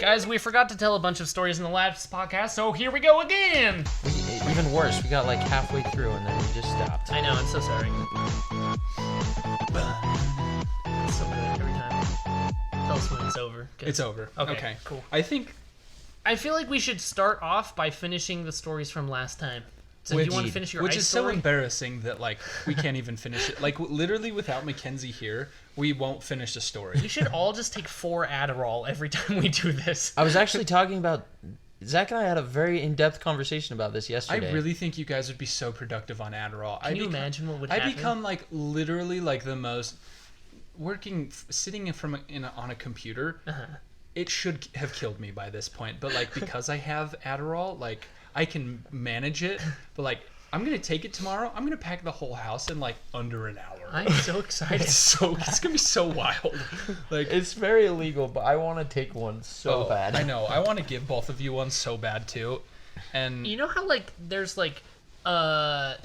Guys, we forgot to tell a bunch of stories in the last podcast, so here we go again. Even worse, we got like halfway through and then we just stopped. I know, I'm so sorry. It's so good every time. Tell us when it's over. Good. It's over. Okay, cool. I feel like we should start off by finishing the stories from last time. So if you want to finish your which ice is story? so embarrassing that like we can't even finish it. Like literally without Mackenzie here, we won't finish the story. We should all just take 4 Adderall every time we do this. I was actually talking about... Zach and I had a very in-depth conversation about this yesterday. I really think you guys would be so productive on Adderall. Can you imagine what would happen? I become like literally like the most sitting on a computer. Uh-huh. It should have killed me by this point, but like because I have Adderall, like I can manage it. But like I'm gonna take it tomorrow. I'm gonna pack the whole house in like under an hour. I'm so excited. It's gonna be so wild. Like It's very illegal, but I want to take one so bad. I know. I want to give both of you one so bad too. And You know how like there's like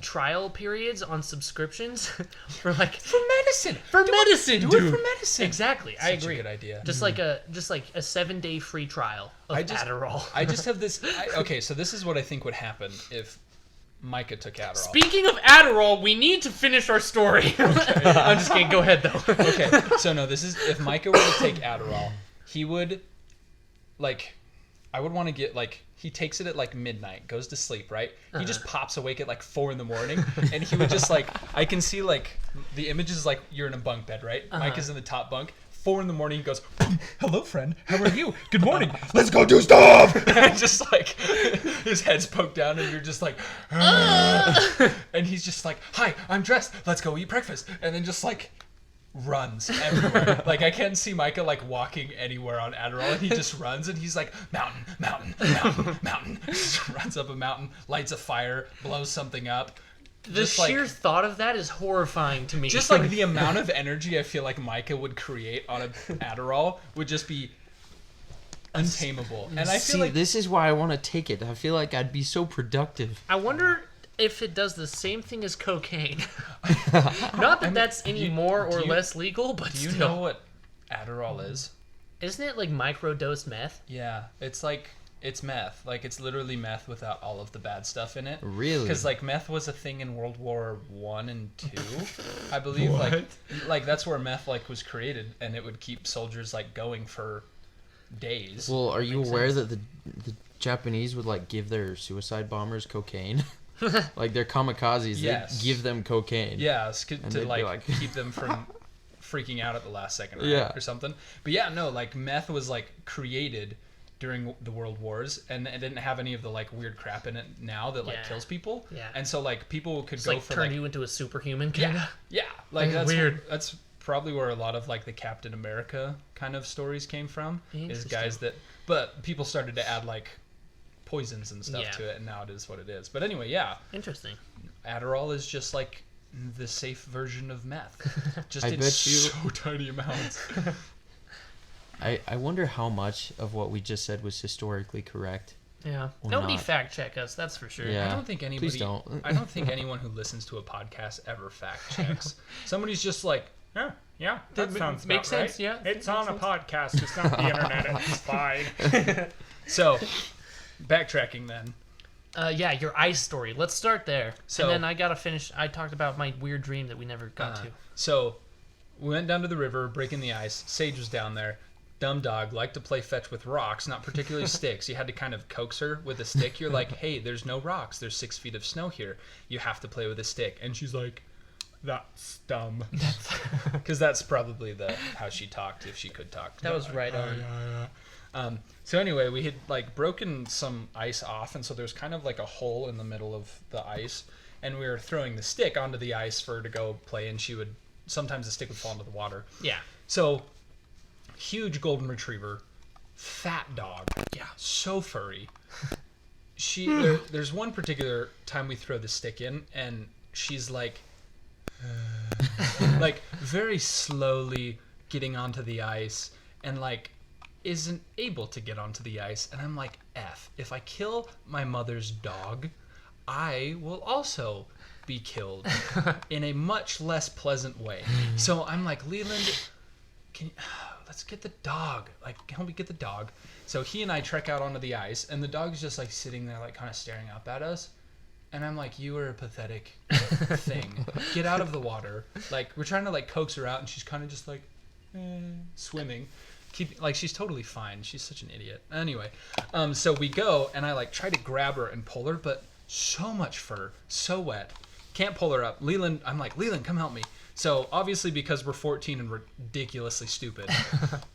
trial periods on subscriptions for like for medicine. medicine, Do dude. it for medicine. Exactly. I Such agree. a good idea. Just like a 7-day free trial of Adderall. I just have this. Okay, so this is what I think would happen if Micah took Adderall. Speaking of Adderall, we need to finish our story. I'm just kidding. Go ahead though. Okay, so no, this is if Micah were to take Adderall, he would like. I would want to get like he takes it at like midnight, goes to sleep, right? He just pops awake at like 4 a.m, and he would just like I can see like the image is like you're in a bunk bed, right? Micah's in the top bunk. 4 a.m, he goes, "Hello, friend. How are you? Good morning. Let's go do stuff." And just like his head's poked down, and you're just like, and he's just like, "Hi, I'm dressed. Let's go eat breakfast." And then just like runs everywhere. Like I can't see Micah like walking anywhere on Adderall, and he just runs, and he's like, "Mountain, mountain, mountain, mountain." Just runs up a mountain, lights a fire, blows something up. The sheer thought of that is horrifying to me. Just like the amount of energy I feel like Micah would create on an Adderall would just be untamable. And I feel like this is why I want to take it. I feel like I'd be so productive. I wonder if it does the same thing as cocaine. Not that that's any more or less legal, but do you still. know what Adderall is? Isn't it like microdose meth? Yeah, it's meth. Like it's literally meth without all of the bad stuff in it. Really? Because like meth was a thing in World War I and II, I believe. Like that's where meth like was created, and it would keep soldiers like going for days. Well, are you aware that the Japanese would like give their suicide bombers cocaine? Like they're kamikazes. Yes. They give them cocaine. Yeah, And to they'd be like keep them from freaking out at the last second, right? Yeah. Or something. But yeah, no, like meth was like created during the World Wars, and it didn't have any of the like weird crap in it now that like kills people. Yeah. And so like people could It's go like for turn like you into a superhuman kind of. yeah, like that's weird. That's probably where a lot of like the Captain America kind of stories came from. Is guys that, but people started to add like poisons and stuff to it, and now it is what it is. But anyway, yeah. Interesting. Adderall is just like the safe version of meth. Just I in bet you- so tiny amounts. I wonder how much of what we just said was historically correct. Yeah. Or Nobody not. fact check us, that's for sure. Yeah. I don't think anybody. Please don't. I don't think anyone who listens to a podcast ever fact checks. Somebody's just like, Yeah, that sounds makes about sense, right. yeah. It's on a podcast. It's not the internet. It's fine. so. Backtracking then. Yeah, your ice story. Let's start there. So- and then I gotta finish. I talked about my weird dream that we never got to. So, we went down to the river, breaking the ice. Sage was down there. Dumb dog, liked to play fetch with rocks, not particularly sticks. You had to kind of coax her with a stick. You're like, hey, there's no rocks. There's 6 feet of snow here. You have to play with a stick. And she's like, that's dumb. Because that's probably how she talked, if she could talk. That was right on. So anyway, we had like broken some ice off, and so there's kind of like a hole in the middle of the ice, and we were throwing the stick onto the ice for her to go play, and sometimes the stick would fall into the water. Yeah. So, huge golden retriever, fat dog. Yeah. So furry. There's one particular time we throw the stick in, and she's like, like very slowly getting onto the ice, and like isn't able to get onto the ice. And I'm like, if I kill my mother's dog, I will also be killed in a much less pleasant way. So I'm like, Leland, let's get the dog. Like, help me get the dog. So he and I trek out onto the ice, and the dog's just like sitting there, like kind of staring up at us. And I'm like, you are a pathetic thing. Get out of the water. Like, we're trying to like coax her out, and she's kind of just like swimming. She's totally fine. She's such an idiot. Anyway, so we go, and I like try to grab her and pull her, but so much fur, so wet. Can't pull her up. Leland, I'm like, Leland, come help me. So obviously, because we're 14 and ridiculously stupid,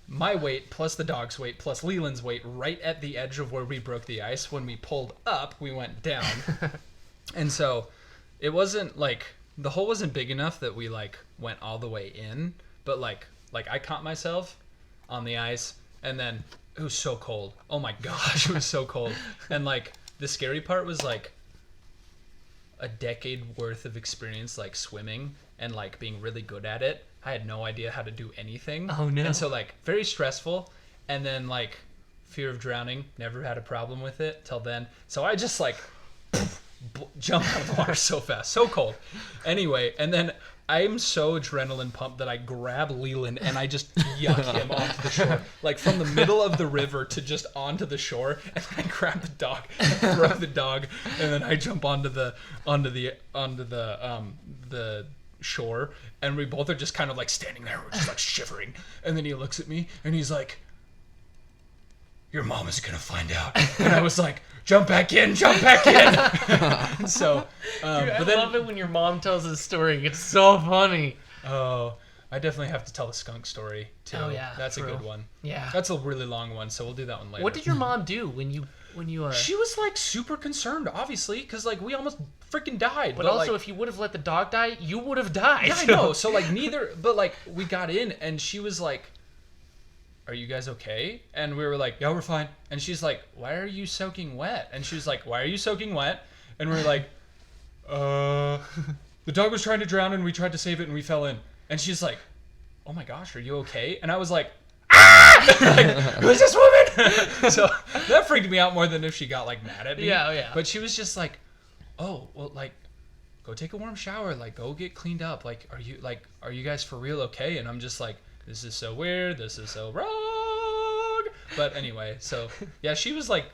my weight plus the dog's weight plus Leland's weight right at the edge of where we broke the ice. When we pulled up, we went down. And so it wasn't like, the hole wasn't big enough that we like went all the way in, but like I caught myself on the ice, and then it was so cold. Oh my gosh, it was so cold. And like the scary part was like a decade worth of experience like swimming and like being really good at it. I had no idea how to do anything. Oh no. And so like very stressful, and then like fear of drowning, never had a problem with it till then. So I just like jump out of the water so fast, so cold. Anyway, and then I'm so adrenaline pumped that I grab Leland and I just yuck him onto the shore, like from the middle of the river to just onto the shore. And I grab the dog, and throw the dog, and then I jump onto the shore, and we both are just kind of like standing there, we're just like shivering. And then he looks at me and he's like, "Your mom is gonna find out." And I was like, jump back in. So, Dude, I but then, love it when your mom tells this story. It's so funny. oh, I definitely have to tell the skunk story too. Oh, yeah, That's true. a good one. Yeah. That's a really long one, so we'll do that one later. What did your mom do when you She was like super concerned, obviously, because like we almost freaking died. But also, like, if you would have let the dog die, you would have died. yeah, I know. So like neither, but like we got in, and she was like, "Are you guys okay?" And we were like, "Yeah, we're fine." And she's like, "Why are you soaking wet?" And she was like, "Why are you soaking wet?" And we were like, the dog was trying to drown and we tried to save it and we fell in." And she's like, "Oh my gosh, are you okay?" And I was like, "Ah!" Like, who's this woman? So that freaked me out more than if she got like mad at me. Yeah, yeah. But she was just like, "Oh, well, like, go take a warm shower. Like, go get cleaned up. Like, are you guys for real okay?" And I'm just like, this is so weird. This is so wrong. But anyway, so yeah, she was like,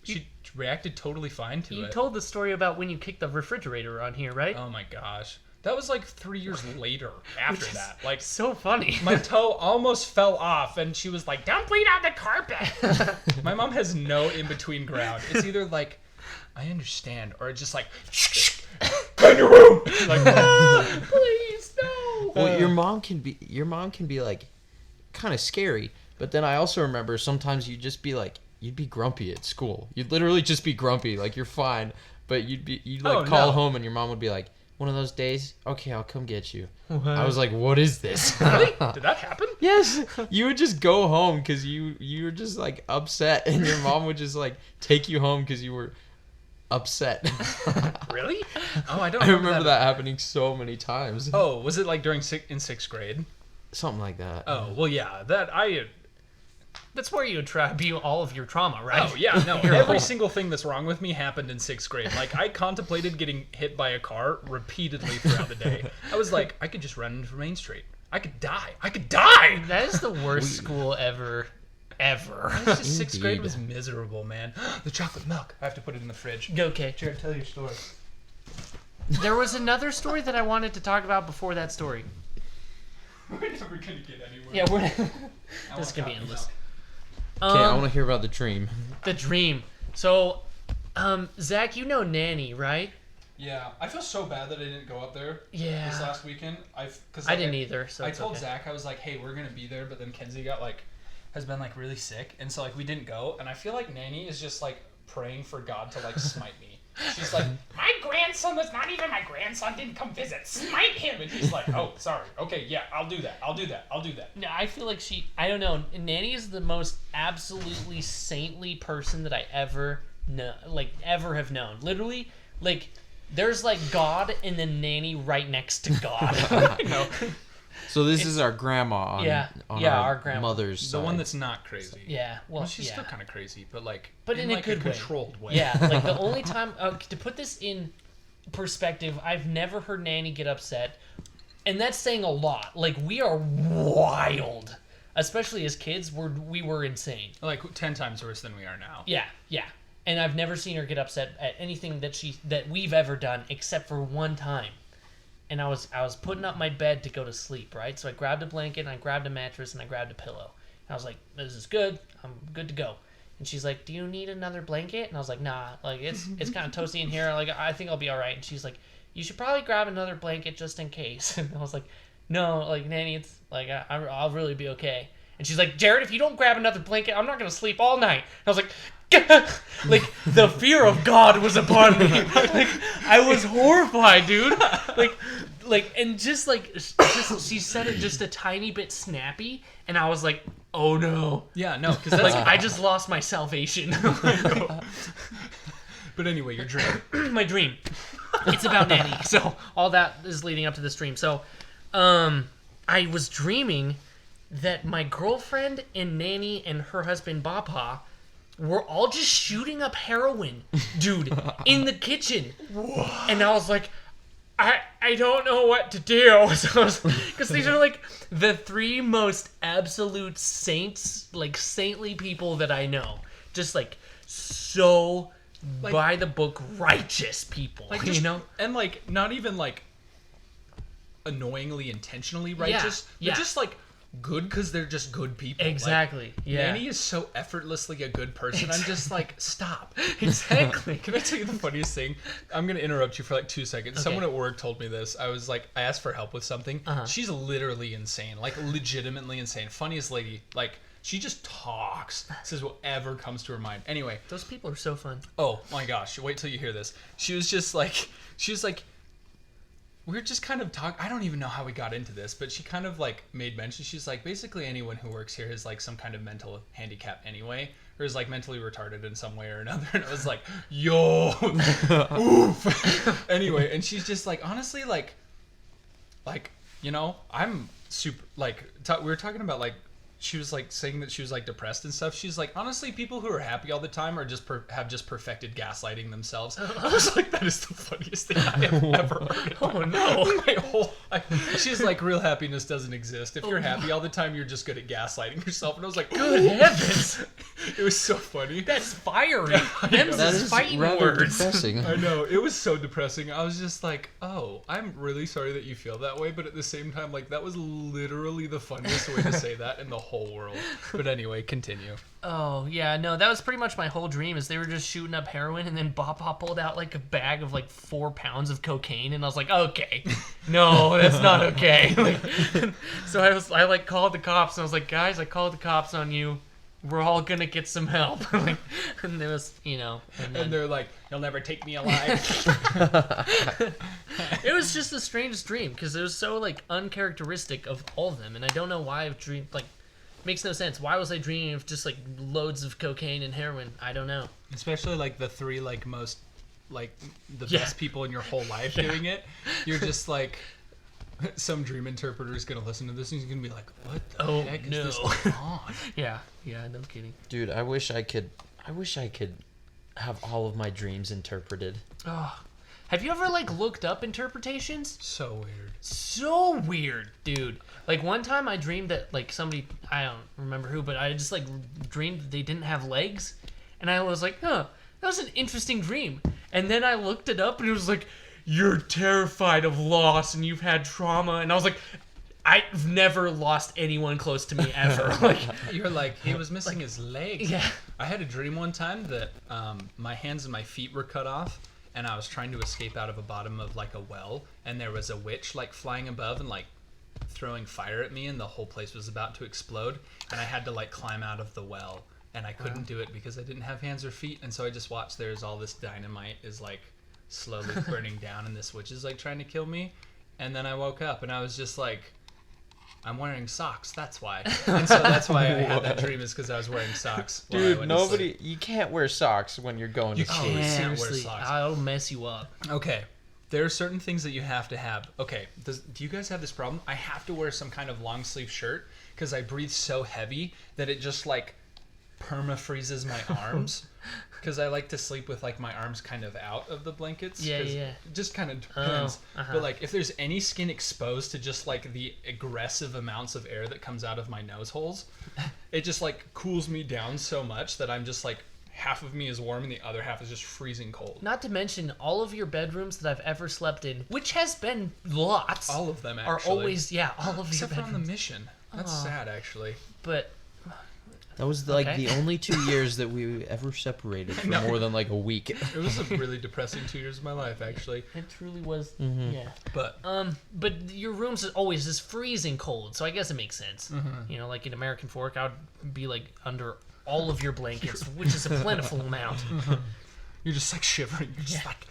she reacted totally fine to it. You told the story about when you kicked the refrigerator on here, right? Oh my gosh. That was like 3 years later after that. Like, So funny. my toe almost fell off, and she was like, "Don't bleed on the carpet." My mom has no in-between ground. It's either like, "I understand," or it's just like, "Clean your room." Like, Please, no. Well, your mom can be like kind of scary, but then I also remember sometimes you'd be grumpy at school. You'd literally just be grumpy, like you're fine, but you'd Oh, call no. home and your mom would be like, "One of those days, okay, I'll come get you." What? I was like, "What is this?" really? Did that happen? Yes, you would just go home because you were just like upset, and your mom would just like take you home because you were upset. Really? Oh, I don't I remember that happening so many times. Oh, was it like in sixth grade? Something like that. Oh, well, yeah. That's where you attribute all of your trauma, right? Oh, yeah. No, every single thing that's wrong with me happened in sixth grade. Like, I contemplated getting hit by a car repeatedly throughout the day. I was like, I could just run into Main Street. I could die. That is the worst school ever. It's just sixth grade Indeed. was miserable, man. The chocolate milk. I have to put it in the fridge. Okay. Jared, tell your story. There was another story that I wanted to talk about before that story. We're never going to get anywhere. Yeah, I this is want gonna be chocolate endless. milk. Okay, I want to hear about the dream. The dream. So, Zach, you know Nanny, right? Yeah, I feel so bad that I didn't go up there Yeah. this last weekend. I didn't either. So I it's told okay. Zach, I was like, "Hey, we're gonna be there," but then Kenzie has been like really sick, and so like we didn't go. And I feel like Nanny is just like praying for God to like smite me. She's like, "My grandson was not even my grandson. Didn't come visit. Smite him." And he's like, "Oh, sorry. Okay, yeah, I'll do that. No, I feel like I don't know. Nanny is the most absolutely saintly person that I ever have known. Literally, like, there's like God and then Nanny right next to God. You know? So this is our grandma on, our grandma. mother's The side. one that's not crazy. Yeah, well, She's yeah. still kind of crazy, but like, But in a like good way. controlled way. Yeah, like the only time to put this in perspective, I've never heard Nanny get upset, and that's saying a lot. Like, we are wild. especially as kids, we were insane. Like 10 times worse than we are now. Yeah. And I've never seen her get upset at anything that we've ever done except for one time. And I was putting up my bed to go to sleep, right? So I grabbed a blanket, and I grabbed a mattress, and I grabbed a pillow. And I was like, "This is good. I'm good to go." And she's like, "Do you need another blanket?" And I was like, "Nah, like it's kind of toasty in here. Like I think I'll be all right." And she's like, "You should probably grab another blanket just in case." And I was like, "No, like Nanny, it's like I'll really be okay." And she's like, "Jared, if you don't grab another blanket, I'm not gonna sleep all night." And I was like, like the fear of God was upon me. Like I was horrified, dude. And just she said it just a tiny bit snappy, and I was like, "Oh no!" Yeah, no, because that's Like I just lost my salvation. But anyway, your dream. My dream. It's about Nanny. So all that is leading up to this dream. So, I was dreaming that my girlfriend and Nanny and her husband Bapa were all just shooting up heroin, dude, in the kitchen. And I was like, I don't know what to do. So because these are like the three most absolute saints, like saintly people that I know. Just like so Like, by the book righteous people. like you just, know? and like not even like annoyingly intentionally righteous. Yeah. They're just like good because they're just good people. Exactly. Like, yeah. Nanny is so effortlessly a good person. I'm just like, stop. Exactly. Can I tell you the funniest thing? I'm gonna interrupt you for like 2 seconds. Okay. Someone at work told me this. I was like, I asked for help with something. She's literally insane, like legitimately insane. Funniest lady. Like she just talks, says whatever comes to her mind. Anyway, Those people are so fun. oh my gosh, wait till you hear this. She was like, we were just kind of I don't even know how we got into this, but she kind of like made mention. She's like, basically anyone who works here has like some kind of mental handicap anyway, or is like mentally retarded in some way or another. And I was like, yo, oof. Anyway, and she's just like, honestly, like, you know, I'm super, like, we were talking about like, she was like saying that she was like depressed and stuff. She's like, honestly, people who are happy all the time are just have just perfected gaslighting themselves. I was like, that is the funniest thing I have ever heard. Oh no. My whole life. She's like, real happiness doesn't exist. If you're happy all the time, you're just good at gaslighting yourself. And I was like, Good heavens. it was so funny. That's fiery. Them's That is is fighting rather words. depressing. I know, it was so depressing. I was just like, oh, I'm really sorry that you feel that way, but at the same time, like, that was literally the funniest way to say that in the whole world. But anyway, continue. Oh yeah, no, that was pretty much my whole dream. Is they were just shooting up heroin, and then Bapa pulled out like a bag of like 4 pounds of cocaine, and I was like, okay, no, that's not okay. Like, so I like called the cops, and I was like, guys, I called the cops on you. We're all gonna get some help. Like, and it was, you know, And they're like, you'll never take me alive. it was just the strangest dream because it was so like uncharacteristic of all of them, and I don't know why I've dreamed like. Makes no sense. Why was I dreaming of just like loads of cocaine and heroin? I don't know. Especially like the three like most like the Yeah. best people in your whole life doing it. You're just like some dream interpreter is gonna listen to this and he's gonna be like, what the heck no. is this going on? Yeah, no kidding. Dude, I wish I could have all of my dreams interpreted. Oh, have you ever like looked up interpretations? So weird. So weird, dude. Like one time I dreamed that like somebody, I don't remember who, but I just like dreamed that they didn't have legs, and I was like, huh, that was an interesting dream. And then I looked it up and it was like, you're terrified of loss and you've had trauma, and I was like, I've never lost anyone close to me ever. Like, You're like, he was missing his legs. yeah. I had a dream one time that my hands and my feet were cut off, and I was trying to escape out of the bottom of like a well, and there was a witch like flying above and like throwing fire at me, and the whole place was about to explode, and I had to like climb out of the well, and I couldn't do it because I didn't have hands or feet, and so I just watched there's all this dynamite is like slowly burning down, and this witch is like trying to kill me, and then I woke up and I was just like, I'm wearing socks, that's why. And so that's why I had that dream, is because I was wearing socks while I Dude, went to sleep. you can't wear socks when you're going to You sleep. can't. Oh, wear seriously, socks. I'll mess you up. Okay, there are certain things that you have to have. Okay, do you guys have this problem? I have to wear some kind of long sleeve shirt because I breathe so heavy that it just like perma freezes my arms. Because I like to sleep with like my arms kind of out of the blankets. Yeah, 'cause yeah. It just kind of depends. Uh-huh. But like if there's any skin exposed to just like the aggressive amounts of air that comes out of my nose holes, it just like cools me down so much that I'm just like half of me is warm and the other half is just freezing cold. Not to mention all of your bedrooms that I've ever slept in, which has been lots. All of them are actually. always all of Except your for on the bedrooms. mission. That's sad actually. But That was like Okay. the only 2 years that we ever separated for more than like a week. It was a really depressing 2 years of my life actually. it truly was. Mm-hmm. Yeah. But But your room's always just freezing cold, so I guess it makes sense. You know, like in American Fork, I would be like under all of your blankets, which is a plentiful amount. you're just like shivering. You're just like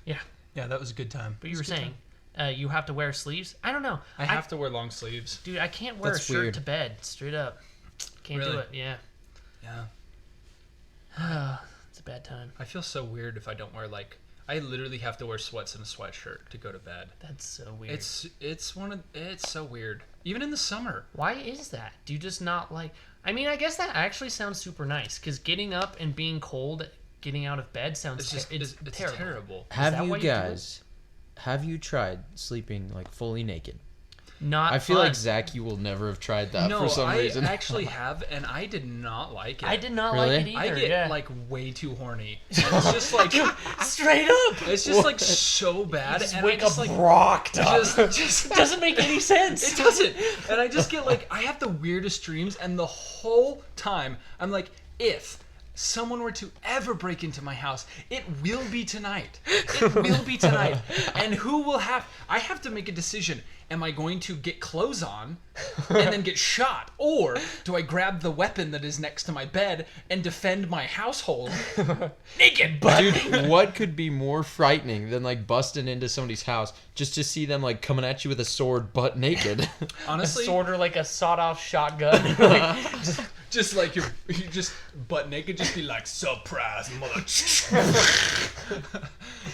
Yeah. yeah, that was a good time. But you were saying you have to wear sleeves. I don't know. I have to wear long sleeves. Dude, I can't wear That's a shirt weird. to bed. Straight up, can't do Really? it. Yeah. Yeah. It's a bad time. I feel so weird if I don't wear like I literally have to wear sweats and a sweatshirt to go to bed. That's so weird. It's so weird. Even in the summer. Why is that? Do you just not like? I mean, I guess that actually sounds super nice because getting up and being cold, getting out of bed sounds It's just it's it's terrible. terrible. Have that you why you do it? guys, have you tried sleeping like fully naked? Not. I feel fun. like Zach, you will never have tried that No, for some I reason. actually have, and I did not like it. I did not Really? like it either. I get yeah. like way too horny. And it's just like straight up. it's just like so bad. Just and wake I just up like rocked up. just It doesn't make any sense. it doesn't. And I just get like I have the weirdest dreams, and the whole time I'm like, if someone were to ever break into my house, it will be tonight. It will be tonight. And who will have I have to make a decision. Am I going to get clothes on and then get shot? Or do I grab the weapon that is next to my bed and defend my household naked? But Dude, what could be more frightening than like busting into somebody's house just to see them like coming at you with a sword butt naked? A honestly, sword or like a sawed-off shotgun. Like, just like you just butt naked, just be like, surprise, mother.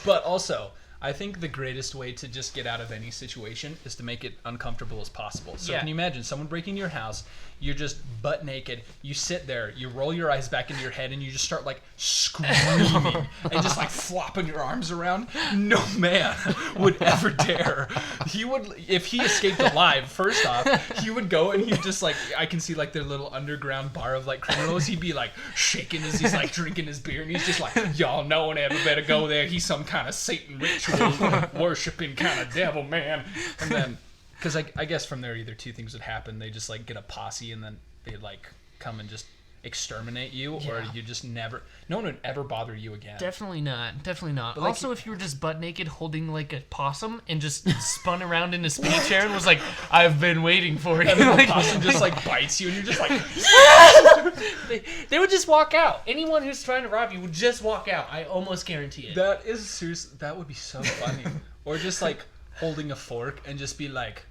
But also, I think the greatest way to just get out of any situation is to make it uncomfortable as possible. So Yeah. can you imagine someone breaking your house, you're just butt naked, you sit there, you roll your eyes back into your head, and you just start like screaming and just like flopping your arms around? No man would ever dare. He would, if he escaped alive, first off, he would go and he'd just like, I can see like their little underground bar of like criminals. He'd be like shaking as he's like drinking his beer, and he's just like, y'all no one ever better go there. He's some kind of Satan ritual worshiping kind of devil, man. And then, because I guess from there either two things would happen. They just like get a posse and then they like come and just exterminate you, or Yeah. you just never, no one would ever bother you again. definitely not. Definitely not. like, Also, if you were just butt naked holding like a possum and just spun around in a spinny chair and was like, "I've been waiting for you," And then the like, possum just like bites you, and you're just like, they would just walk out. Anyone who's trying to rob you would just walk out. I almost guarantee it. that is serious. That would be so funny. Or just like holding a fork and just be like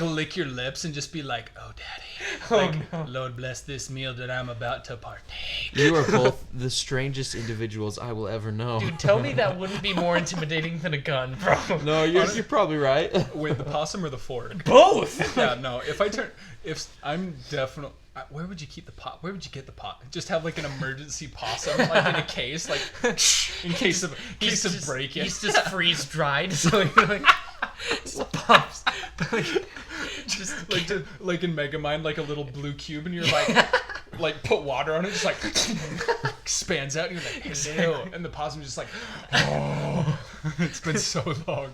lick your lips and just be like, "Oh, daddy, like, Lord bless this meal that I'm about to partake." You are both the strangest individuals I will ever know. Dude, tell me that wouldn't be more intimidating than a gun, bro. No, you're probably right. Wait, the possum or the fork? Both. Yeah, no. If I'm definitely. Where would you keep the pot? Where would you get the pot? Just have like an emergency possum, like in a case, like in case of break-in. He's just freeze dried, so he like just pops. just like in Megamind, like a little blue cube, and you're like put water on it, just like expands out, and you're like, hello, and the possum's just like, oh, it's been so long.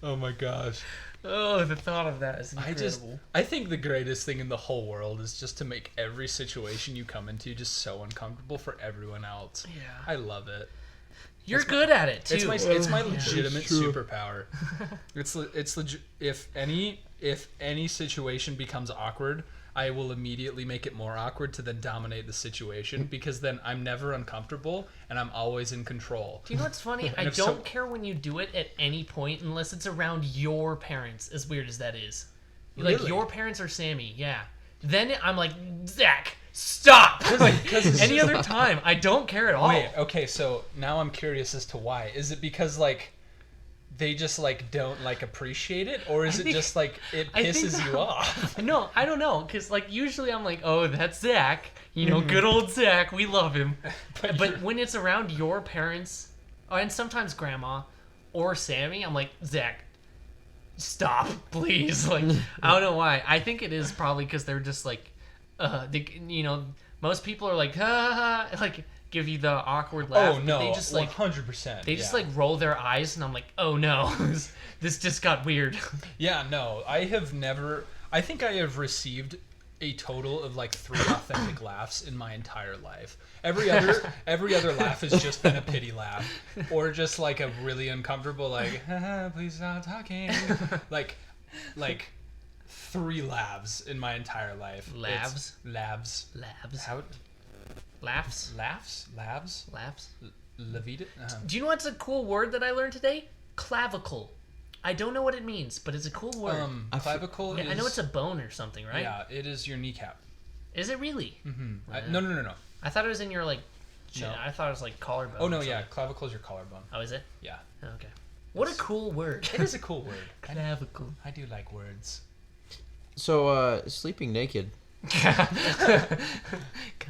Oh my gosh. Oh, the thought of that is incredible. I think the greatest thing in the whole world is just to make every situation you come into just so uncomfortable for everyone else. Yeah. I love it. You're good at it too. It's my legitimate superpower. It's legit. If any situation becomes awkward, I will immediately make it more awkward to then dominate the situation, because then I'm never uncomfortable and I'm always in control. Do you know what's funny? I if don't so- care when you do it at any point unless it's around your parents, as weird as that is. Like, Really? your parents are Sammy, yeah. Then I'm like, Zach, stop! Because Any other time, I don't care at all. Wait, okay, so now I'm curious as to why. Is it because like they just like don't like appreciate it, or is it just like it I think- pisses you off? No, I don't know, because like usually I'm like, oh, that's Zach. You know, good old Zach. We love him. But when it's around your parents, and sometimes grandma or Sammy, I'm like, Zach, stop, please. Like, I don't know why. I think it is probably because they're just like, most people are like, ha, ha, ha, like give you the awkward laugh. Oh but no, they just like 100%. they just like roll their eyes, and I'm like, oh no, this just got weird. Yeah, no, I have never. I think I have received a total of like 3 authentic laughs in my entire life. Every other laugh has just been a pity laugh, or just like a really uncomfortable like, haha, please stop talking. like 3 laughs in my entire life. Labs? Labs. Labs. How? Laughs. Laughs? Labs? Laughs. Lavita? Do you know what's a cool word that I learned today? Clavicle. I don't know what it means, but it's a cool word. Clavicle is... I know it's a bone or something, right? Yeah, it is your kneecap. Is it really? Mm-hmm. No. I thought it was in your like. No. I thought it was like collarbone. Oh, no, or yeah. something. Clavicle is your collarbone. Oh, is it? Yeah. Oh, okay. What a cool word. It is a cool word. Clavicle. I do like words. So, sleeping naked.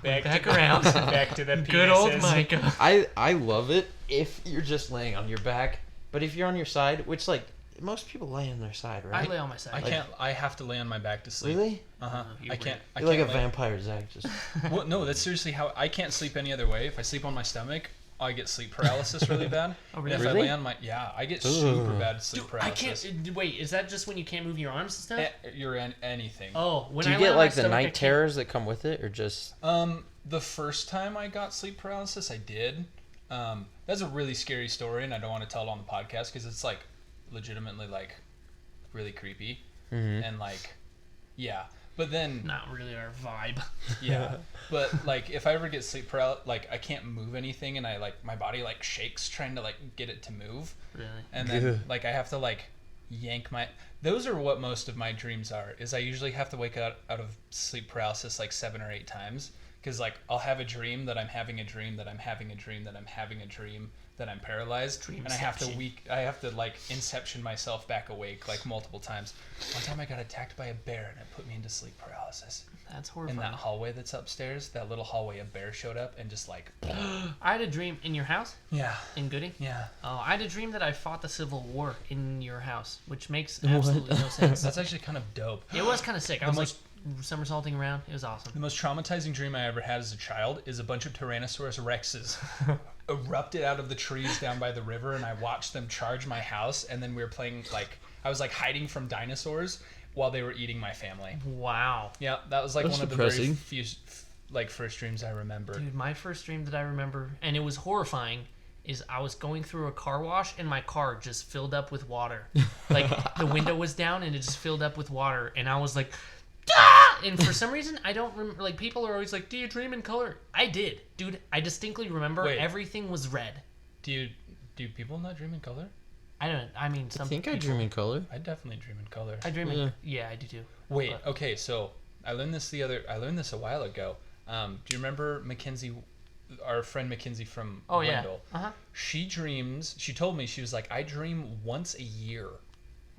Back around. Back to the Good old penises. Micah. I love it if you're just laying on your back, but if you're on your side, which like most people lay on their side, I right? lay on my side. I can't. I have to lay on my back to sleep. Really? Uh-huh. you're I can't. I You're like a can't lay- vampire, Zach. Just Well, no, that's seriously how I can't sleep any other way. If I sleep on my stomach, I get sleep paralysis really bad. Oh, really? And if I Really? lay on my I get super Ugh. bad sleep I paralysis. can't. Wait, is that just when you can't move your arms and stuff? You're in anything. Oh, when do you I lay get on my like the stomach, I night can't- terrors that come with it, or just? The first time I got sleep paralysis, I did. That's a really scary story, and I don't want to tell it on the podcast because it's like legitimately like really creepy and like yeah. But then Not really our vibe. yeah, but like if I ever get sleep paralysis, like I can't move anything, and I like my body like shakes trying to like get it to move, Really? and then Ugh. like I have to like yank my. Those are what most of my dreams are. Is I usually have to wake out of sleep paralysis like 7 or 8 times. Because like I'll have a dream that I'm having a dream that I'm having a dream that I'm having a dream that I'm paralyzed, and I have to like inception myself back awake like multiple times. One time I got attacked by a bear and it put me into sleep paralysis. That's In horrifying. that hallway that's upstairs, that little hallway, a bear showed up and just like I had a dream in your house yeah, in Goody. yeah. Oh, I had a dream that I fought the Civil War in your house, which makes absolutely no sense. That's actually kind of dope. It was kind of sick. I The was most- like somersaulting around. It was awesome. The most traumatizing dream I ever had as a child is a bunch of Tyrannosaurus Rexes erupted out of the trees down by the river, and I watched them charge my house, and then we were playing, like, I was, like, hiding from dinosaurs while they were eating my family. Wow. Yeah, that was, like, That's one of the depressing. very few, like, first dreams I remember. Dude, my first dream that I remember, and it was horrifying, is I was going through a car wash and my car just filled up with water. Like, the window was down and it just filled up with water, and I was like, ah! And for some reason, I don't remember. Like, people are always like, do you dream in color? I did. Dude, I distinctly remember Wait. everything was red. Do people not dream in color? I mean, some I think I people, dream in color. I definitely dream in color. I dream Yeah. in. Yeah, I do too. Wait, But- okay, so I learned this a while ago. Do you remember Mackenzie, our friend Mackenzie from Oh, yeah. Wendell? Uh-huh. She told me, she was like, I dream once a year.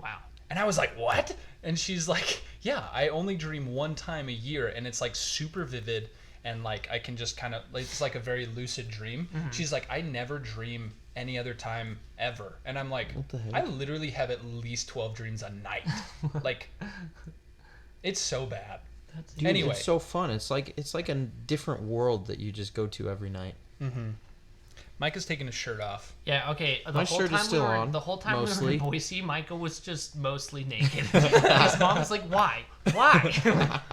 Wow. And I was like, what? And she's like, yeah, I only dream one time a year, and it's like super vivid, and like I can just kind of, like, it's like a very lucid dream. She's like, I never dream any other time ever. And I'm like, What the heck? I literally have at least 12 dreams a night. Like, it's so bad. Dude, Anyway. it's so fun. It's like a different world that you just go to every night. Micah's taking his shirt off. Yeah, okay. The My whole shirt is time still we were, on, The whole time we were mostly. in Boise, Micah was just mostly naked. His mom was like, why? Why?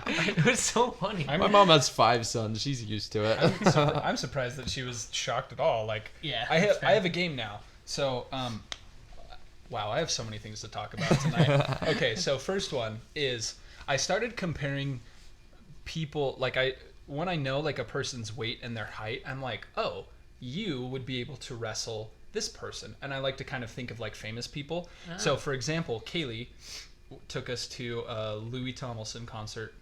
It was so funny. My mom has 5 sons. She's used to it. I'm surprised that she was shocked at all. Like, Yeah, I that's have fair. I have a game now. So, wow, I have so many things to talk about tonight. Okay, so first one is I started comparing people, like when I know like a person's weight and their height, I'm like, oh, you would be able to wrestle this person. And I like to kind of think of like famous people. So for example, Kaylee took us to a Louis Tomlinson concert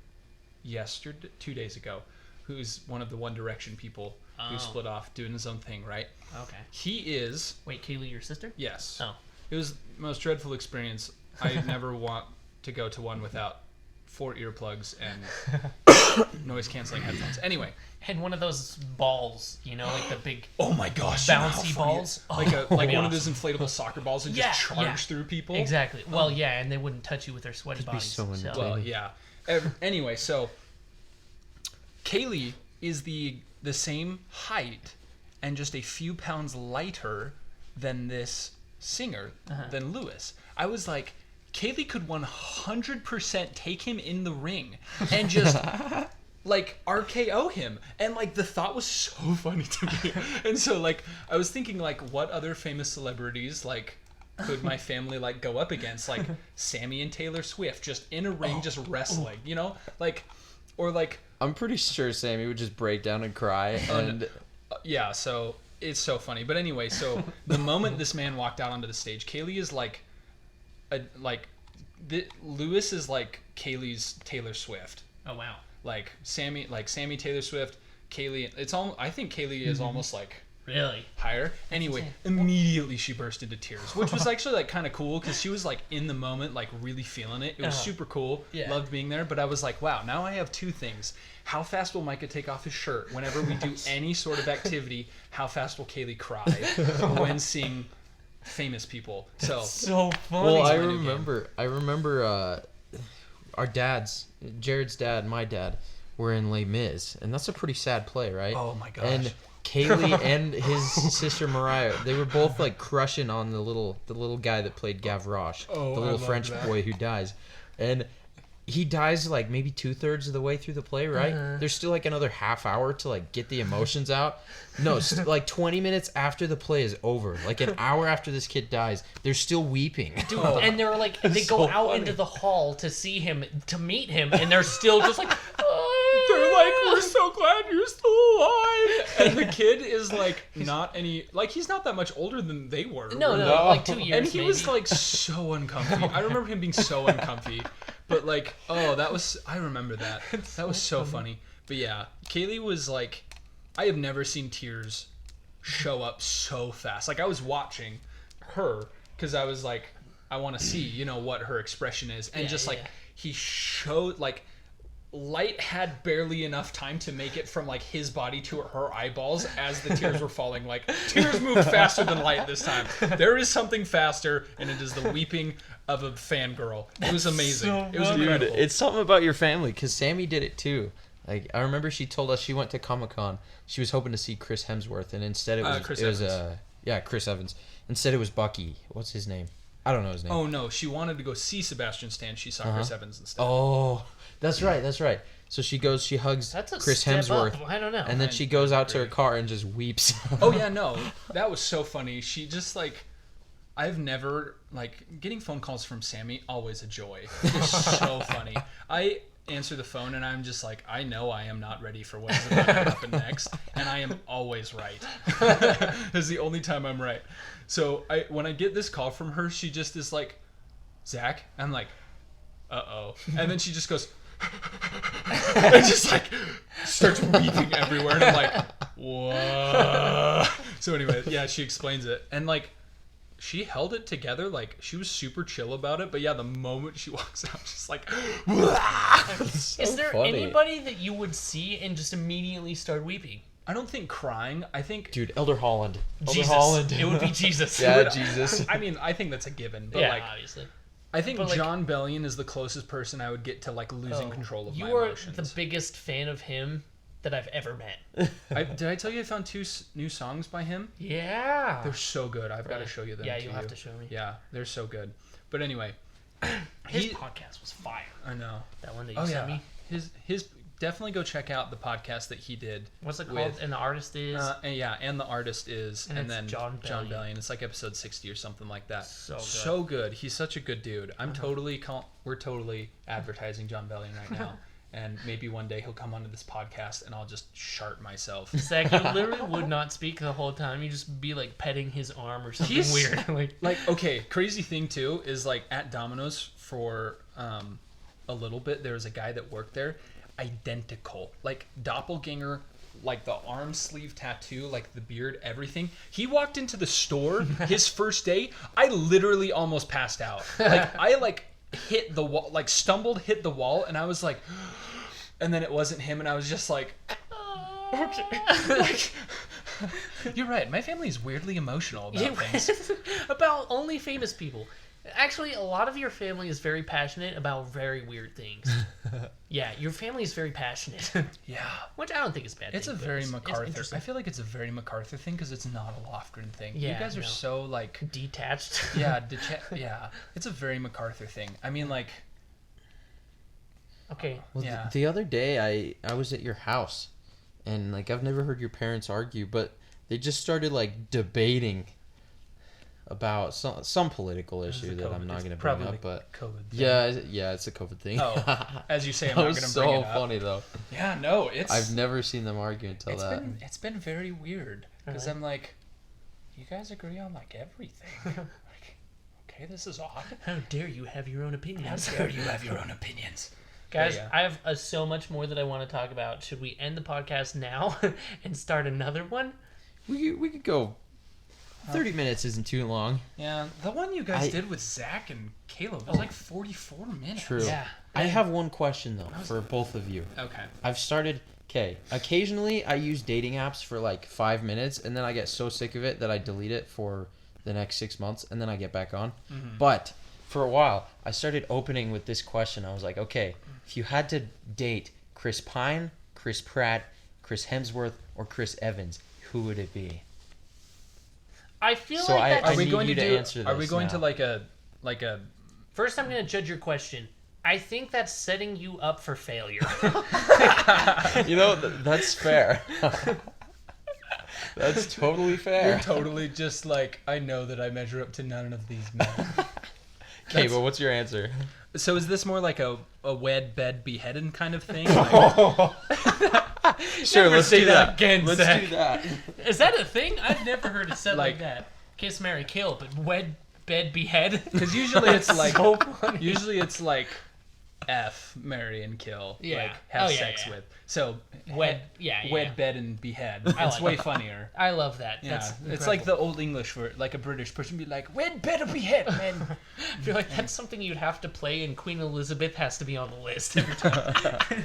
2 days ago, who's one of the One Direction people who Oh. split off doing his own thing, right? Okay. He is, Wait, Kaylee, your sister? yes. Oh. It was the most dreadful experience. I never want to go to one without 4 earplugs and noise canceling headphones. Anyway, And one of those balls, like the big oh my gosh, you know how bouncy funny balls. like one of those inflatable soccer balls that just charge through people. Exactly. Well, yeah, and they wouldn't touch you with their sweaty That'd be bodies. so entertaining. Well, yeah. Anyway, so Kaylee is the same height and just a few pounds lighter than this singer, than Lewis. I was like, Kaylee could 100% take him in the ring and just like RKO him. And like the thought was so funny to me. And so like I was thinking like what other famous celebrities like could my family like go up against, like Sammy and Taylor Swift just in a ring just wrestling, like, or like I'm pretty sure Sammy would just break down and cry. And yeah, so it's so funny. But anyway, so the moment this man walked out onto the stage, Kaylee is like Lewis is like Kaylee's Taylor Swift. Oh wow. Like Sammy Taylor Swift, Kaylee. I think Kaylee is almost like Really? higher. Anyway, immediately she burst into tears, which was actually like kind of cool because she was like in the moment, like really feeling it. It was super cool. Yeah. Loved being there. But I was like, wow, now I have two things. How fast will Micah take off his shirt whenever we do any sort of activity? How fast will Kaylee cry when seeing famous people? So funny. well, I my new remember our dads, Jared's dad, my dad, were in Les Mis, and that's a pretty sad play, right? oh my gosh. And Kaylee and his sister Mariah, they were both like crushing on the little guy that played Gavroche, Oh, the I little love French that. boy who dies, and he dies like maybe 2/3 of the way through the play, right? There's still like another half hour to like get the emotions out. No, like 20 minutes after the play is over, like an hour after this kid dies, they're still weeping. Dude, and they're like, they go so out funny. into the hall to see him, to meet him, and they're still just like, They're like, we're so glad you're still alive. And the kid is like not any, like he's not that much older than they were. no, really. like 2 years. And he maybe. was like so uncomfy. I remember him being so uncomfy. But like, I remember that. That was so funny. But yeah, Kaylee was like, I have never seen tears show up so fast. Like I was watching her because I was like, I want to see, what her expression is. And he showed like, Light had barely enough time to make it from like his body to her eyeballs as the tears were falling. Like tears moved faster than Light this time. There is something faster, and it is the weeping of a fangirl. It was amazing. so It was funny. incredible. It's something about your family, because Sammy did it too. Like I remember she told us she went to Comic-Con. She was hoping to see Chris Hemsworth, and instead it was Chris Chris Evans. Instead it was Bucky. What's his name? I don't know his name. Oh no, she wanted to go see Sebastian Stan. She saw Chris Evans instead. Oh, that's right. So she hugs That's a Chris step Hemsworth, up. I don't know. and then she goes out to her car and just weeps. Oh yeah, no, that was so funny. She just like, I've never like getting phone calls from Sammy. Always a joy. It's so funny. I answer the phone and I'm just like, I know I am not ready for what is about to happen next, and I am always right. It's the only time I'm right. So when I get this call from her, she just is like, Zach. I'm like, uh-oh, and then she just goes. And just like starts weeping everywhere, and I'm like, whoa. So anyway, yeah, she explains it, and like she held it together, like she was super chill about it. But yeah, the moment she walks out, just like, Is there funny. anybody that you would see and just immediately start weeping? I don't think crying. I think Dude, Elder Holland. Jesus. Elder Holland. It would be Jesus. Yeah, Jesus. I mean, I think that's a given. But Yeah, like, obviously. I think but, like- John Bellion is the closest person I would get to like losing control of You my are emotions. the biggest fan of him that I've ever met. Did I tell you I found 2 new songs by him? Yeah. They're so good. I've got to Really? show you them. Yeah, to you'll have to show me. Yeah, they're so good. But anyway, His he- podcast was fire. I know. That one that you Oh sent yeah, me. his definitely go check out the podcast that he did. What's it called? with- And the artist is and the artist is, And and, it's then John Bellion. Bellion. It's like episode 60 or something like that. So good. good. He's such a good dude. We're totally advertising John Bellion right now, and maybe one day he'll come onto this podcast and I'll just shart myself. Zach, you literally would not speak the whole time. You just be like petting his arm or something He's- weird. like Like, okay, crazy thing too is like at Domino's for a little bit, there was a guy that worked there, identical, like doppelganger, like the arm sleeve tattoo, like the beard, everything. He walked into the store his first day. I literally almost passed out. Like I hit the wall, like stumbled, hit the wall, and I was like, and then it wasn't him, and I was just like, okay. Like, you're right. My family is weirdly emotional about things. About only famous people. Actually, a lot of your family is very passionate about very weird things. Yeah, your family is very passionate. Yeah. Which I don't think is bad. It's thing, a but very it's MacArthur. interesting. I feel like it's a very MacArthur thing because it's not a Lofgren thing. Yeah, you guys are no. so like Detached. yeah, yeah. It's a very MacArthur thing. I mean, like, Okay. Well, yeah. the other day I was at your house, and like I've never heard your parents argue, but they just started like debating about some political This is issue a that COVID- I'm not it's going to bring probably up, but COVID. Thing. yeah, it's a COVID thing. Oh, as you say, I'm that not was going to so bring it up. funny though. Yeah, no, it's. I've never seen them argue until that. It's been very weird because Really? I'm like, you guys agree on like everything. Like, okay, this is odd. How dare you have your own opinion? How dare you have your own opinions? Guys, Yeah. I have so much more that I want to talk about. Should we end the podcast now and start another one? We could go. 30 minutes isn't too long. Yeah, the one you guys did with Zach and Caleb was like 44 minutes. True. Yeah. I have one question though for both of you. Okay. I've started. Okay, occasionally I use dating apps for like 5 minutes, and then I get so sick of it that I delete it for the next 6 months, and then I get back on. Mm-hmm. But for a while, I started opening with this question. I was like, okay, if you had to date Chris Pine, Chris Pratt, Chris Hemsworth, or Chris Evans, who would it be? I feel So like I that's... need you to answer Are we this going now. to like a First, I'm going to judge your question. I think that's setting you up for failure. You know, that's fair. That's totally You're fair. totally just like, I know that I measure up to none of these men. Okay, but what's your answer? So is this more like a WED bed beheading kind of thing? Like, Sure, Never let's say do that that. again, Let's Zach. do that. Is that a thing? I've never heard it said like Like- that. Kiss, marry, kill, but wed, bed, behead. Because usually it's like So funny. usually it's like F, marry and kill, Yeah. like have Oh, yeah, sex yeah. with. So Wed, yeah, yeah. wed, bed, and behead. I It's like way that. funnier. I love that. Yeah, That's it's like incredible. the old English for like a British person be like wed, bed, or behead, man. I feel like that's something you'd have to play, and Queen Elizabeth has to be on the list every time.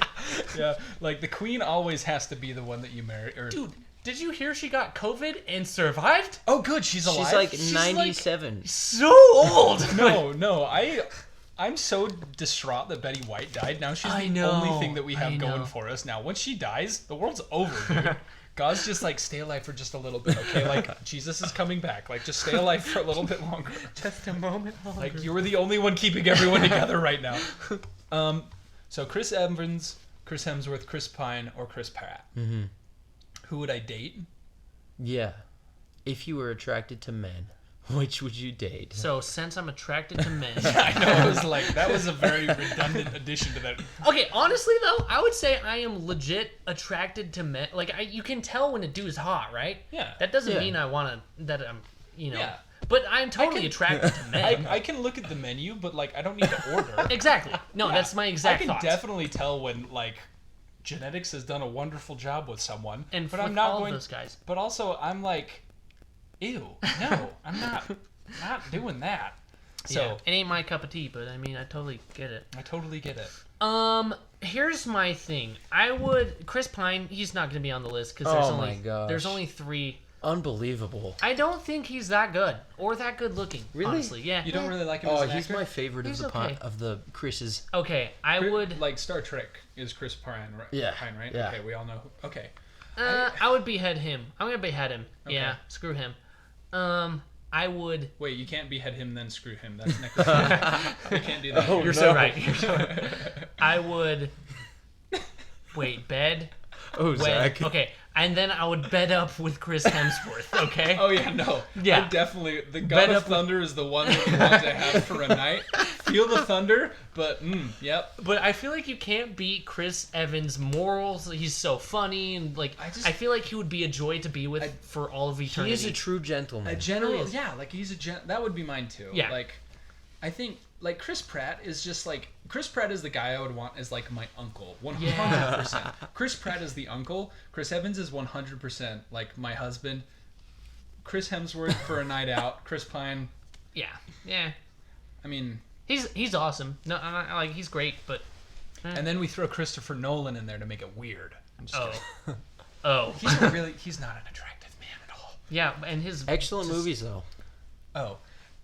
Yeah, like the queen always has to be the one that you marry. Or Dude, did you hear she got COVID and survived? oh, good, she's alive. She's like She's 97. So old. No, I'm so distraught that Betty White died. Now she's I the know, only thing that we have I know. going for us. Now, once she dies, the world's over, dude. God's just like, stay alive for just a little bit, okay? Like, Jesus is coming back. Like, just stay alive for a little bit longer. Just a moment longer. Like, you were the only one keeping everyone together right now. So Chris Evans, Chris Hemsworth, Chris Pine, or Chris Pratt. Mm-hmm. Who would I date? Yeah. If you were attracted to men, which would you date? So, since I'm attracted to men. I know, it was like, that was a very redundant addition to that. Okay, honestly though, I would say I am legit attracted to men. Like, you can tell when a dude is hot, right? Yeah. That doesn't Yeah. mean I want to. That I'm, Yeah. But I'm totally can- attracted to men. I can look at the menu, but like, I don't need to order. Exactly. No, Yeah. that's my exact I can thought. definitely tell when like genetics has done a wonderful job with someone, And but with I'm not all going. those guys. But also, I'm like, ew, no, I'm not doing that. So Yeah, it ain't my cup of tea, but I mean, I totally get it. I totally get it. Here's my thing. I would Chris Pine. He's not going to be on the list because Oh my gosh. there's only 3. Unbelievable. I don't think he's that good or that good looking. Really? Honestly, yeah. You don't really like him Oh, as an he's actor? my favorite He's of the okay. of the Chris's. Okay, I would. like Star Trek is Chris Pine, right? Yeah, Pine, right? yeah. Okay, we all know. Okay. I would behead him. I'm gonna behead him. Okay. Yeah, screw him. I would. Wait, you can't behead him then screw him. That's necrophilic. You can't do that. Oh, You're so right. You're so right. I would. Wait, bed. Oh, Wed. Zach. Okay, and then I would bed up with Chris Hemsworth. Okay. Oh yeah, no. Yeah. I definitely. The Bed God up of Thunder is the one that you want to have for a night. Feel the thunder, but yep. But I feel like you can't beat Chris Evans' morals. He's so funny and like I feel like he would be a joy to be with for all of eternity. He is a true gentleman. A general, is. yeah, like he's a that would be mine too. Yeah. Like, I think like Chris Pratt is just like Chris Pratt is the guy I would want as like my uncle. 100%. Yeah. Chris Pratt is the uncle. Chris Evans is 100% like my husband. Chris Hemsworth for a night out. Chris Pine. Yeah. I mean, He's awesome. No, like he's great, but and then we throw Christopher Nolan in there to make it weird. I'm just kidding. oh, He's not an attractive man at all. yeah, and his Excellent movies though. Oh,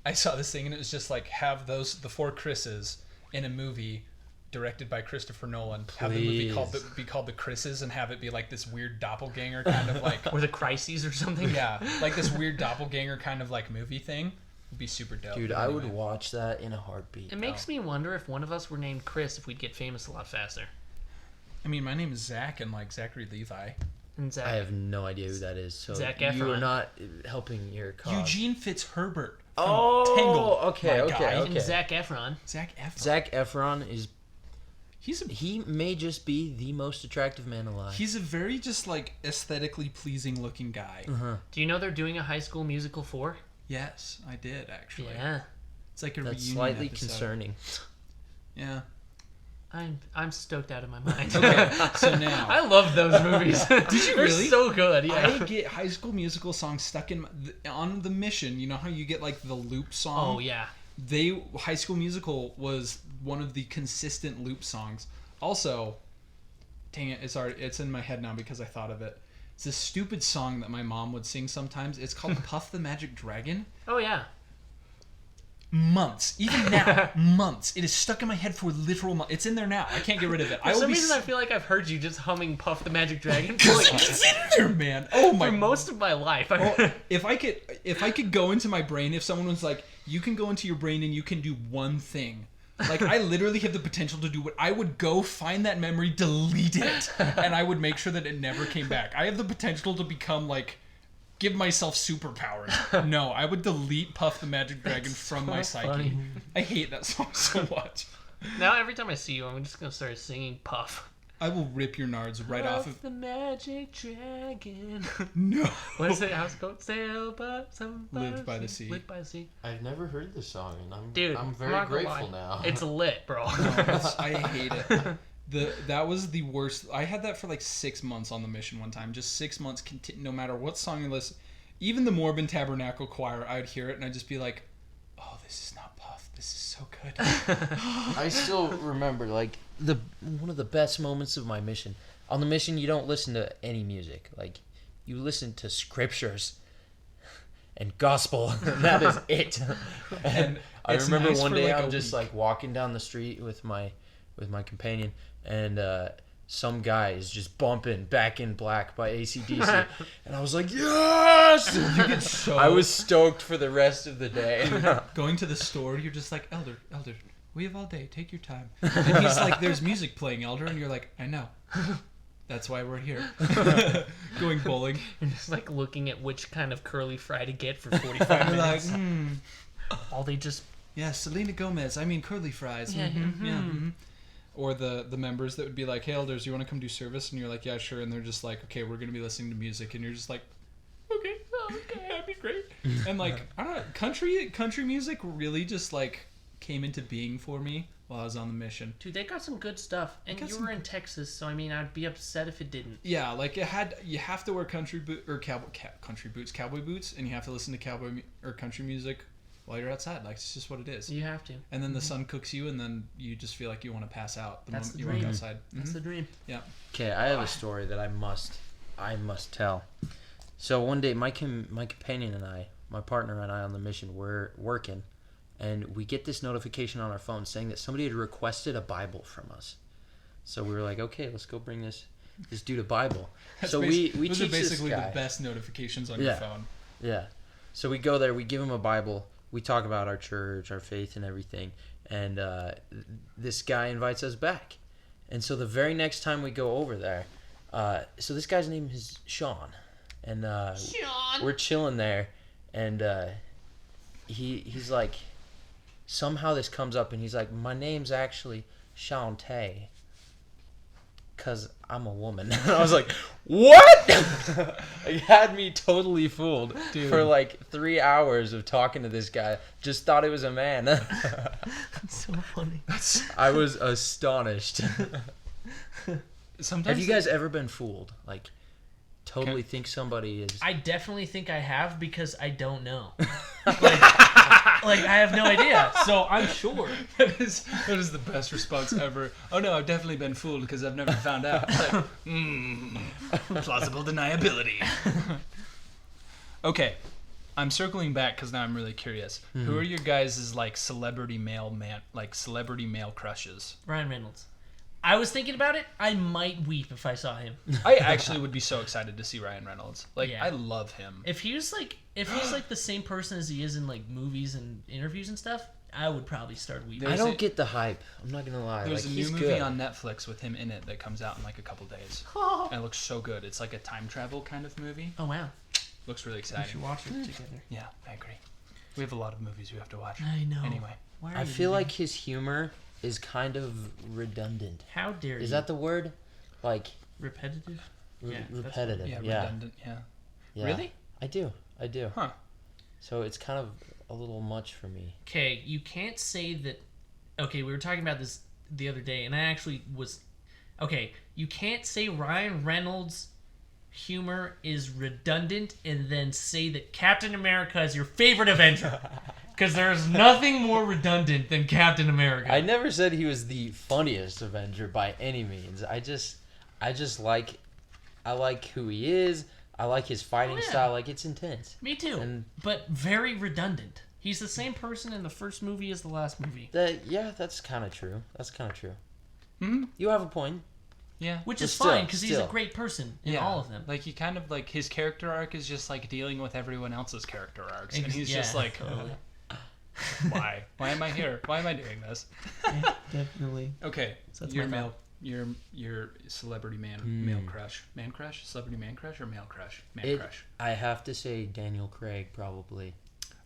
I saw this thing and it was just like have the 4 Chris's in a movie directed by Christopher Nolan. Have the movie be called The Chris's and have it be like this weird doppelganger kind of like or the crises or something. yeah, like this weird doppelganger kind of like movie thing. Would be super dope. Dude, I would watch that in a heartbeat. It makes me wonder if one of us were named Chris, if we'd get famous a lot faster. I mean, my name is Zach and like Zachary Levi. And Zach, I have no idea who that is. So Zac you Efron. are not helping your cause. Eugene Fitzherbert. From Oh, Tangled, okay, my okay, guy. okay. and Zac Efron. Zach Efron. Zac Efron is. He's He may just be the most attractive man alive. a very just like aesthetically pleasing looking guy. Do you know they're doing a High School Musical 4? Yes, I did actually. Yeah, It's like a That's reunion slightly episode. concerning. Yeah. I'm stoked out of my mind. Okay, so now I love those movies. Did you They're really? so good. Yeah. I get High School Musical songs stuck in on the mission. You know how you get like the loop song? Oh yeah. High School Musical was one of the consistent loop songs. Also, dang it, it's in my head now because I thought of it. It's this stupid song that my mom would sing sometimes. It's called Puff the Magic Dragon. Oh yeah. Months, even now, months. It is stuck in my head for literal months. It's in there now. I can't get rid of it. For some reason, I feel like I've heard you just humming "Puff the Magic Dragon" for, like, it's in there, man. Oh my! for most of my life. Oh, if I could go into my brain, if someone was like, you can go into your brain and you can do one thing. Like, I literally have the potential to do what I would go find that memory, delete it, and I would make sure that it never came back. I have the potential to become like, give myself superpowers. No, I would delete Puff the Magic Dragon from my psyche. funny. I hate that song so much. Now every time I see you, I'm just gonna start singing "Puff." I will rip your nards right off of. the Magic Dragon. No. What is it? How's it called? Sail by some Live by the sea. Live by the sea. I've never heard this song, and Dude, I'm I'm very not gonna grateful lie. now. It's lit, bro. I hate it. That was the worst. I had that for like 6 months on the mission one time. Just 6 months, no matter what song you listen. Even the Morbin Tabernacle Choir, I would hear it and I'd just be like, oh, this is not Puff. This is so good. I still remember like one of the best moments of my mission. On the mission, you don't listen to any music. Like, you listen to scriptures and gospel. And that is it. And I it's remember nice one for, day like, I'm a just week. like walking down the street with my companion, and some guy is just bumping Back in Black by AC/DC. And I was like, yes! You get so. I was stoked for the rest of the day. going to the store, you're just like, Elder, we have all day. Take your time. And he's like, there's music playing, Elder. And you're like, I know. That's why we're here. Going bowling. And just like looking at which kind of curly fry to get for 45 You're like, minutes. All they just yeah, Selena Gomez. I mean, curly fries. Yeah, Yeah. Mhm. Or the members that would be like, hey, Elders, you want to come do service? And you're like, yeah, sure. And they're just like, okay, we're going to be listening to music. And you're just like, okay, that'd be great. And like, I don't know, country music really just like came into being for me while I was on the mission. dude, they got some good stuff. And got you some were in Texas, so I mean, I'd be upset if it didn't. Yeah, like you have to wear country boots, and you have to listen to country music while you're outside. Like, it's just what it is. You have to. And then the sun cooks you, and then you just feel like you want to pass out the That's moment the you walk dream. outside. That's the dream. Yeah. Okay, I have a story that I must tell. So one day, my companion and I, my partner and I on the mission, were working, and we get this notification on our phone saying that somebody had requested a Bible from us. So we were like, okay, let's go bring this dude a Bible. So we those teach are basically this guy. the best notifications on your phone. Yeah. So we go there, we give him a Bible, we talk about our church, our faith, and everything, and this guy invites us back. And so the very next time we go over there, so this guy's name is Sean, and Sean! we're chilling there, and he's like, somehow this comes up, and he's like, my name's actually Shantae. because I'm a woman. And I was like, what? It had me totally fooled. Dude. For like 3 hours of talking to this guy. Just thought it was a man. That's so funny. I was astonished. Sometimes Have you guys ever been fooled? Like, totally think somebody is... I definitely think I have because I don't know. Like I have no idea, so I'm sure. that is the best response ever. Oh no, I've definitely been fooled because I've never found out. Like, plausible deniability. Okay, I'm circling back because now I'm really curious. Who are your guys' like celebrity male crushes? Ryan Reynolds. I was thinking about it. I might weep if I saw him. I actually would be so excited to see Ryan Reynolds. Like, Yeah. I love him. If he's like the same person as he is in like movies and interviews and stuff, I would probably start weeping. I don't get the hype. I'm not going to lie. There's like, a new he's movie good. on Netflix with him in it that comes out in like a couple days. And it looks so good. It's like a time travel kind of movie. Oh wow. Looks really We exciting. should watch it together. Yeah, I agree. We have a lot of movies we have to watch. I know. Anyway. Why are I you feel leaving? like his humor is kind of redundant. How dare you? Is that the word? Like, repetitive? Yeah, that's repetitive. Yeah, Yeah. redundant. Yeah. Yeah. Really? I do. Huh. So it's kind of a little much for me. Okay, you can't say that. Okay, we were talking about this the other day, and I actually was. Okay, you can't say Ryan Reynolds' humor is redundant and then say that Captain America is your favorite Avenger. Because there's nothing more redundant than Captain America. I never said he was the funniest Avenger by any means. I just like, I like who he is. I like his fighting style. Like, it's intense. Me too. And- but very redundant. He's the same person in the first movie as the last movie. That's kind of true. That's kind of true. Hmm? You have a point. Yeah. Which But is fine, because he's a still. great person in all of them. Like, he kind of, like, his character arc is just, like, dealing with everyone else's character arcs. And Ex- he's yeah, just like, totally. why? Why am I here? Why am I doing this? Yeah, definitely. Okay, So that's your my male, your celebrity male crush, man crush, celebrity man crush, or male crush, man crush. I have to say Daniel Craig, probably.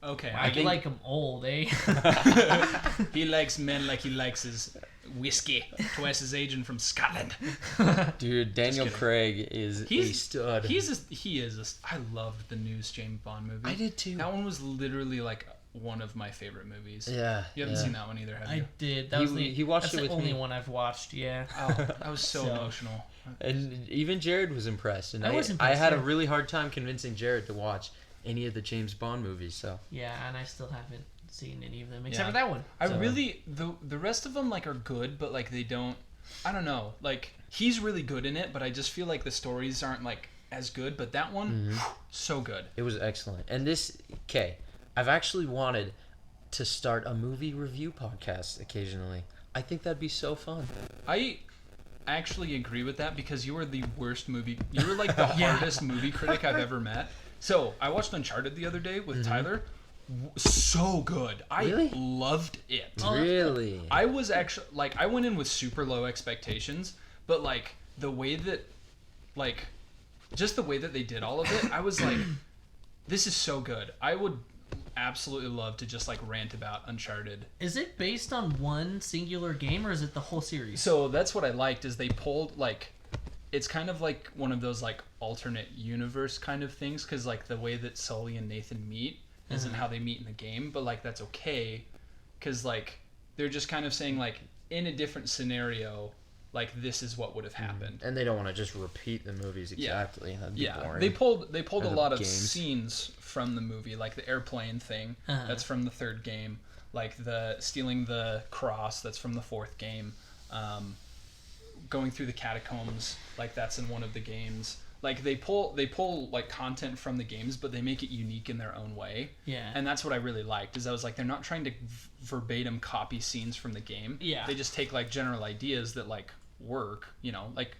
Okay, I I like him old, eh? he likes men like he likes his whiskey, twice his age and from Scotland. Dude, Daniel kidding. Craig is a stud. He is. I loved the newest James Bond movie. I did too. That one was literally like one of my favorite movies. Yeah. You haven't seen that one either, have I you? did. That was He watched that's it the with only me. one I've watched, yeah. Oh, I was so So- emotional. And even Jared was impressed. And I was I impressed, had a yeah. really hard time convincing Jared to watch any of the James Bond movies. So Yeah, and I still haven't seen any of them, except Yeah. for that one. I So- really the rest of them like are good, but like they don't. I don't know. Like he's really good in it, but I just feel like the stories aren't like as good. But that one, so good. it was excellent. And I've actually wanted to start a movie review podcast occasionally. I think that'd be so fun. I actually agree with that because you were the worst movie. You were like the hardest movie critic I've ever met. So I watched Uncharted the other day with Tyler. So good. I Really? loved it. Really? I was actually like I went in with super low expectations, but like the way that like just the way that they did all of it, I was like this is so good. I would absolutely love to just like rant about Uncharted. Is it based on one singular game, or is it the whole series? So that's what I liked is they pulled like it's kind of like one of those like alternate universe kind of things because like the way that Sully and Nathan meet isn't how they meet in the game, but like that's okay because like they're just kind of saying like in a different scenario like this is what would have happened. And they don't want to just repeat the movies exactly. That'd be Yeah, boring. they pulled Or a the lot of games. scenes from the movie, like the airplane thing. That's from the third game. Like the stealing the cross. That's from the fourth game. Going through the catacombs, like that's in one of the games. Like they pull like content from the games, but they make it unique in their own way. Yeah. And that's what I really liked. Is I was like they're not trying to verbatim copy scenes from the game. Yeah. They just take like general ideas that like work. You know, like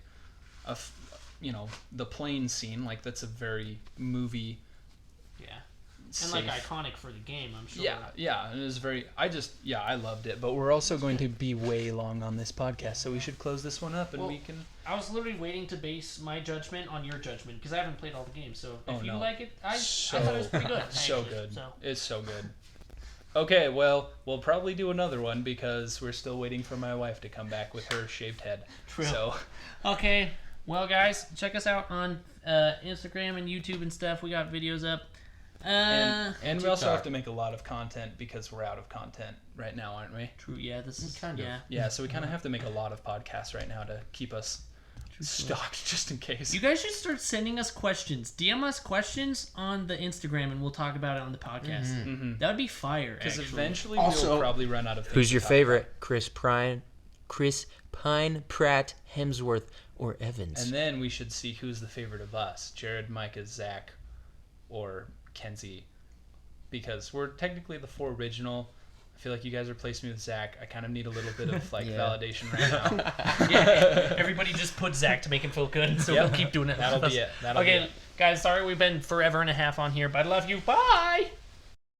the plane scene, like that's a very movie. Yeah. And like safe- iconic for the game, I'm sure. Yeah, and it was very. I loved it. But we're also going to be way long on this podcast, so we should close this one up, and Well, we can. I was literally waiting to base my judgment on your judgment because I haven't played all the games. So if Oh, you no. like it, I thought it was pretty good. So actually, good. So It's so good. Okay, well, we'll probably do another one because we're still waiting for my wife to come back with her shaved head. True. So, Okay, well, guys, check us out on Instagram and YouTube and stuff. We got videos up. and we also TikTok. have to make a lot of content because we're out of content right now, aren't we? True. Yeah, this is Kind of. yeah. Yeah, so we kind of have to make a lot of podcasts right now to keep us stocked just in case. You guys should start sending us questions. DM us questions on the Instagram, and we'll talk about it on the podcast. That would be fire. Because Actually, eventually Also, we'll probably run out of things Who's to your talk favorite? Chris Pine, Pratt, Hemsworth, or Evans? about. And then we should see who's the favorite of us: Jared, Micah, Zach, or Kenzie. Because we're technically the 4 original. I feel like you guys replaced me with Zach. I kind of need a little bit of validation right now. yeah. Everybody just put Zach to make him feel good, so Yep. we'll keep doing it. That'll be it. That'll be Okay, it. guys. Sorry we've been forever and a half on here, but I love you. Bye.